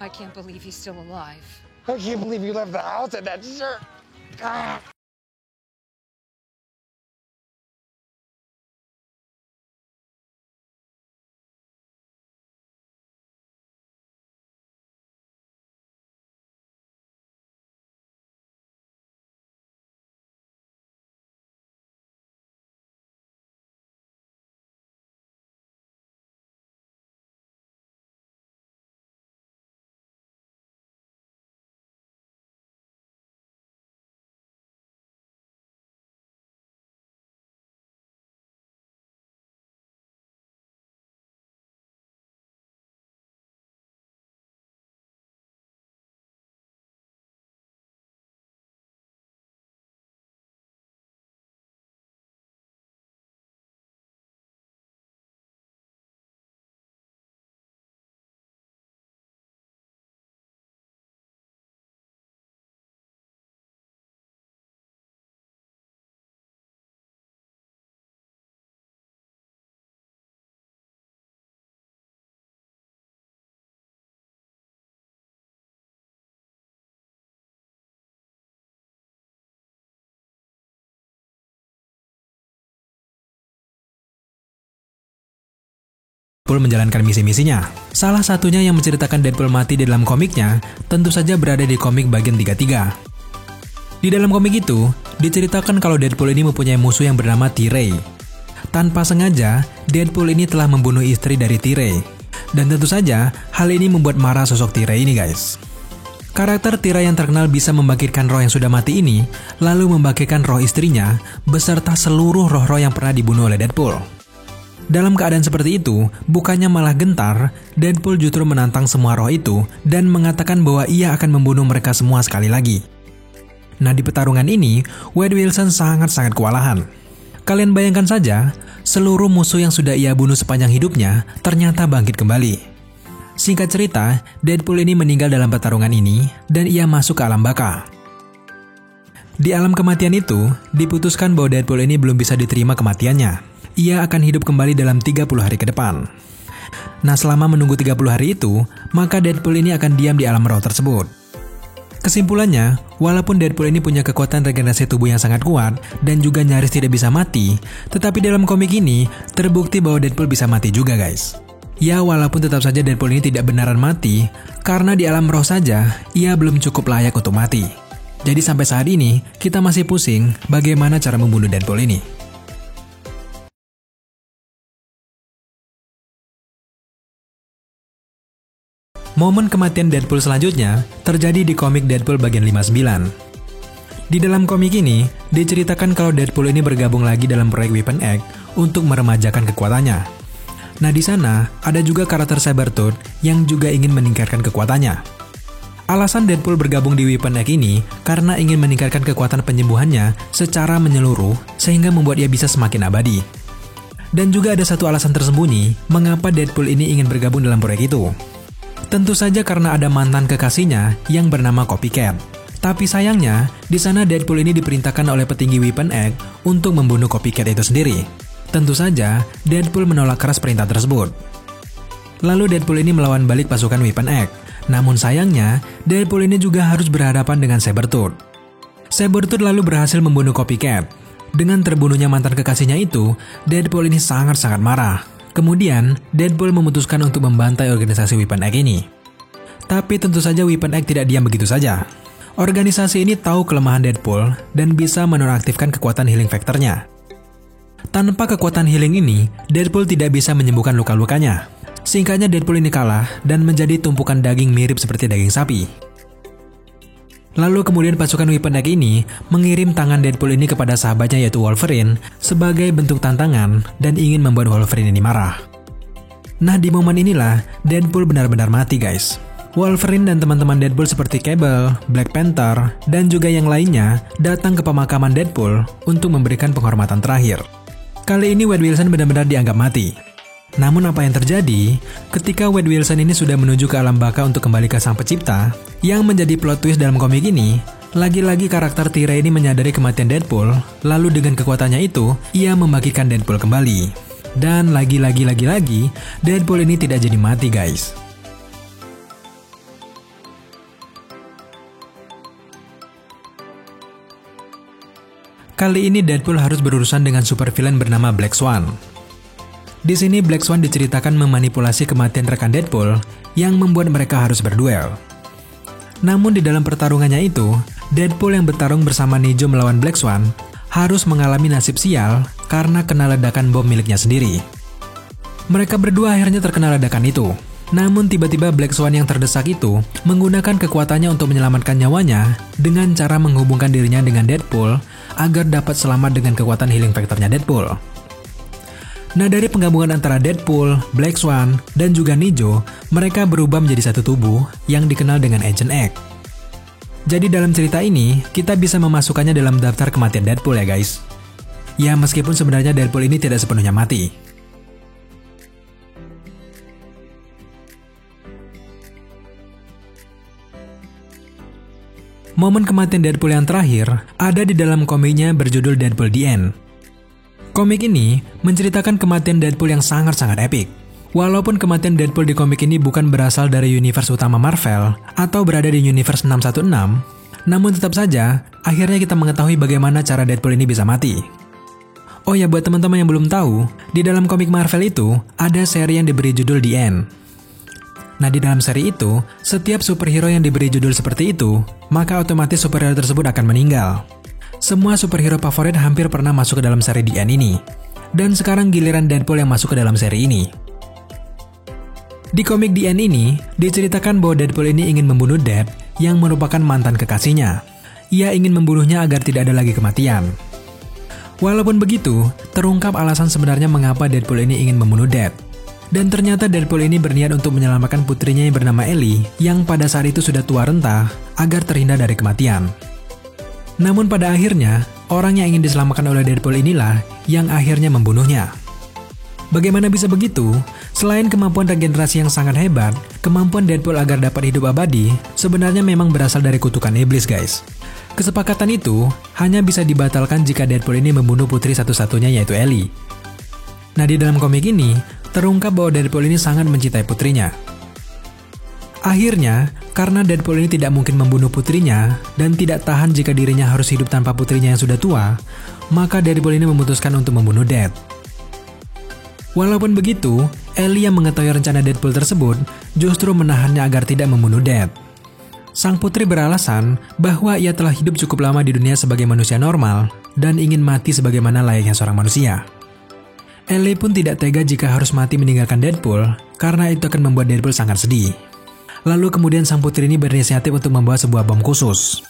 I can't believe he's still alive. I can't believe you left the house in that shirt. Ah. Deadpool menjalankan misi-misinya. Salah satunya yang menceritakan Deadpool mati di dalam komiknya tentu saja berada di komik bagian 33. Di dalam komik itu, diceritakan kalau Deadpool ini mempunyai musuh yang bernama T-Ray. Tanpa sengaja, Deadpool ini telah membunuh istri dari T-Ray. Dan tentu saja, hal ini membuat marah sosok T-Ray ini guys. Karakter T-Ray yang terkenal bisa membangkitkan roh yang sudah mati ini, lalu membangkitkan roh istrinya, beserta seluruh roh-roh yang pernah dibunuh oleh Deadpool. Dalam keadaan seperti itu, bukannya malah gentar, Deadpool justru menantang semua roh itu dan mengatakan bahwa ia akan membunuh mereka semua sekali lagi. Nah, di pertarungan ini, Wade Wilson sangat-sangat kewalahan. Kalian bayangkan saja, seluruh musuh yang sudah ia bunuh sepanjang hidupnya ternyata bangkit kembali. Singkat cerita, Deadpool ini meninggal dalam pertarungan ini dan ia masuk ke alam baka. Di alam kematian itu, diputuskan bahwa Deadpool ini belum bisa diterima kematiannya. Ia akan hidup kembali dalam 30 hari ke depan. Nah, selama menunggu 30 hari itu, maka Deadpool ini akan diam di alam roh tersebut. Kesimpulannya, walaupun Deadpool ini punya kekuatan regenerasi tubuh yang sangat kuat dan juga nyaris tidak bisa mati, tetapi dalam komik ini terbukti bahwa Deadpool bisa mati juga guys. Ya, walaupun tetap saja Deadpool ini tidak beneran mati, karena di alam roh saja, ia belum cukup layak untuk mati. Jadi sampai saat ini, kita masih pusing bagaimana cara membunuh Deadpool ini. Momen kematian Deadpool selanjutnya terjadi di komik Deadpool bagian 59. Di dalam komik ini, diceritakan kalau Deadpool ini bergabung lagi dalam proyek Weapon X untuk meremajakan kekuatannya. Nah, di sana ada juga karakter Sabretooth yang juga ingin meningkatkan kekuatannya. Alasan Deadpool bergabung di Weapon X ini karena ingin meningkatkan kekuatan penyembuhannya secara menyeluruh sehingga membuat ia bisa semakin abadi. Dan juga ada satu alasan tersembunyi mengapa Deadpool ini ingin bergabung dalam proyek itu. Tentu saja karena ada mantan kekasihnya yang bernama Copycat. Tapi sayangnya, di sana Deadpool ini diperintahkan oleh petinggi Weapon X untuk membunuh Copycat itu sendiri. Tentu saja, Deadpool menolak keras perintah tersebut. Lalu Deadpool ini melawan balik pasukan Weapon X. Namun sayangnya, Deadpool ini juga harus berhadapan dengan Sabretooth. Sabretooth lalu berhasil membunuh Copycat. Dengan terbunuhnya mantan kekasihnya itu, Deadpool ini sangat-sangat marah. Kemudian, Deadpool memutuskan untuk membantai organisasi Weapon X ini. Tapi tentu saja Weapon X tidak diam begitu saja. Organisasi ini tahu kelemahan Deadpool dan bisa menonaktifkan kekuatan healing factor-nya. Tanpa kekuatan healing ini, Deadpool tidak bisa menyembuhkan luka-lukanya. Singkatnya Deadpool ini kalah dan menjadi tumpukan daging mirip seperti daging sapi. Lalu kemudian pasukan Weapon X ini mengirim tangan Deadpool ini kepada sahabatnya yaitu Wolverine sebagai bentuk tantangan dan ingin membuat Wolverine ini marah. Nah, di momen inilah Deadpool benar-benar mati guys. Wolverine dan teman-teman Deadpool seperti Cable, Black Panther, dan juga yang lainnya datang ke pemakaman Deadpool untuk memberikan penghormatan terakhir. Kali ini Wade Wilson benar-benar dianggap mati. Namun apa yang terjadi ketika Wade Wilson ini sudah menuju ke alam baka untuk kembali ke sang pencipta, yang menjadi plot twist dalam komik ini, lagi-lagi karakter T-Ray ini menyadari kematian Deadpool, lalu dengan kekuatannya itu, ia membangkitkan Deadpool kembali. Dan lagi-lagi Deadpool ini tidak jadi mati guys. kali ini Deadpool harus berurusan dengan supervillain bernama Black Swan. Di sini Black Swan diceritakan memanipulasi kematian rekan Deadpool yang membuat mereka harus berduel. Namun di dalam pertarungannya itu, Deadpool yang bertarung bersama Nijo melawan Black Swan harus mengalami nasib sial karena kena ledakan bom miliknya sendiri. Mereka berdua akhirnya terkena ledakan itu. Namun tiba-tiba Black Swan yang terdesak itu menggunakan kekuatannya untuk menyelamatkan nyawanya dengan cara menghubungkan dirinya dengan Deadpool agar dapat selamat dengan kekuatan healing factor-nya Deadpool. Nah, dari penggabungan antara Deadpool, Black Swan, dan juga Nijo, mereka berubah menjadi satu tubuh yang dikenal dengan Agent X. Jadi dalam cerita ini, kita bisa memasukkannya dalam daftar kematian Deadpool ya guys. Ya meskipun sebenarnya Deadpool ini tidak sepenuhnya mati. Momen kematian Deadpool yang terakhir ada di dalam komiknya berjudul Deadpool The End. Komik ini menceritakan kematian Deadpool yang sangat-sangat epik. Walaupun kematian Deadpool di komik ini bukan berasal dari universe utama Marvel atau berada di universe 616, namun tetap saja akhirnya kita mengetahui bagaimana cara Deadpool ini bisa mati. Oh ya, buat teman-teman yang belum tahu, di dalam komik Marvel itu ada seri yang diberi judul The End. Nah, di dalam seri itu, setiap superhero yang diberi judul seperti itu, maka otomatis superhero tersebut akan meninggal. Semua superhero favorit hampir pernah masuk ke dalam seri The End ini. Dan sekarang giliran Deadpool yang masuk ke dalam seri ini. Di komik The End ini, diceritakan bahwa Deadpool ini ingin membunuh Death yang merupakan mantan kekasihnya. Ia ingin membunuhnya agar tidak ada lagi kematian. Walaupun begitu, terungkap alasan sebenarnya mengapa Deadpool ini ingin membunuh Death. Dan ternyata Deadpool ini berniat untuk menyelamatkan putrinya yang bernama Ellie yang pada saat itu sudah tua renta agar terhindar dari kematian. Namun pada akhirnya, orang yang ingin diselamatkan oleh Deadpool inilah yang akhirnya membunuhnya. Bagaimana bisa begitu? Selain kemampuan regenerasi yang sangat hebat, kemampuan Deadpool agar dapat hidup abadi sebenarnya memang berasal dari kutukan iblis guys. Kesepakatan itu hanya bisa dibatalkan jika Deadpool ini membunuh putri satu-satunya yaitu Ellie. Nah, di dalam komik ini, terungkap bahwa Deadpool ini sangat mencintai putrinya. Akhirnya, karena Deadpool ini tidak mungkin membunuh putrinya dan tidak tahan jika dirinya harus hidup tanpa putrinya yang sudah tua, maka Deadpool ini memutuskan untuk membunuh Death. Walaupun begitu, Ellie yang mengetahui rencana Deadpool tersebut justru menahannya agar tidak membunuh Death. Sang putri beralasan bahwa ia telah hidup cukup lama di dunia sebagai manusia normal dan ingin mati sebagaimana layaknya seorang manusia. Ellie pun tidak tega jika harus mati meninggalkan Deadpool, karena itu akan membuat Deadpool sangat sedih. Lalu kemudian sang putri ini berinisiatif untuk membawa sebuah bom khusus.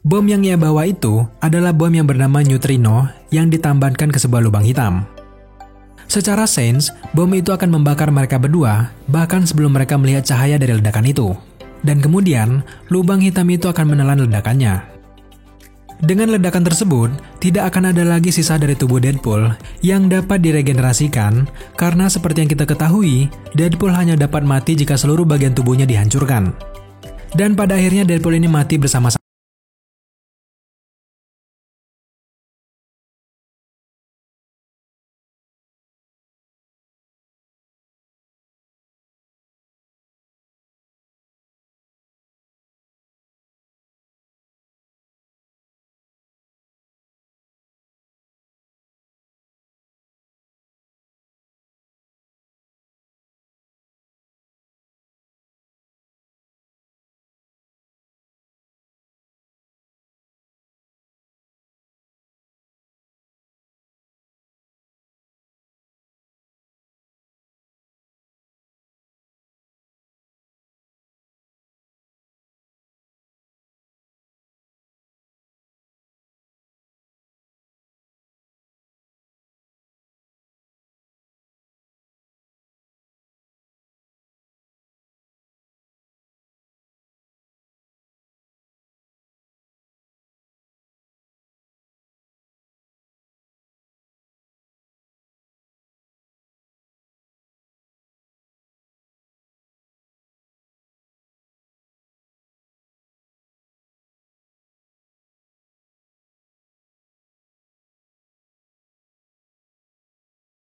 Bom yang ia bawa itu adalah bom yang bernama neutrino yang ditambahkan ke sebuah lubang hitam. Secara sains, bom itu akan membakar mereka berdua, bahkan sebelum mereka melihat cahaya dari ledakan itu. Dan kemudian, lubang hitam itu akan menelan ledakannya. Dengan ledakan tersebut, tidak akan ada lagi sisa dari tubuh Deadpool yang dapat diregenerasikan karena seperti yang kita ketahui, Deadpool hanya dapat mati jika seluruh bagian tubuhnya dihancurkan. Dan pada akhirnya Deadpool ini mati bersama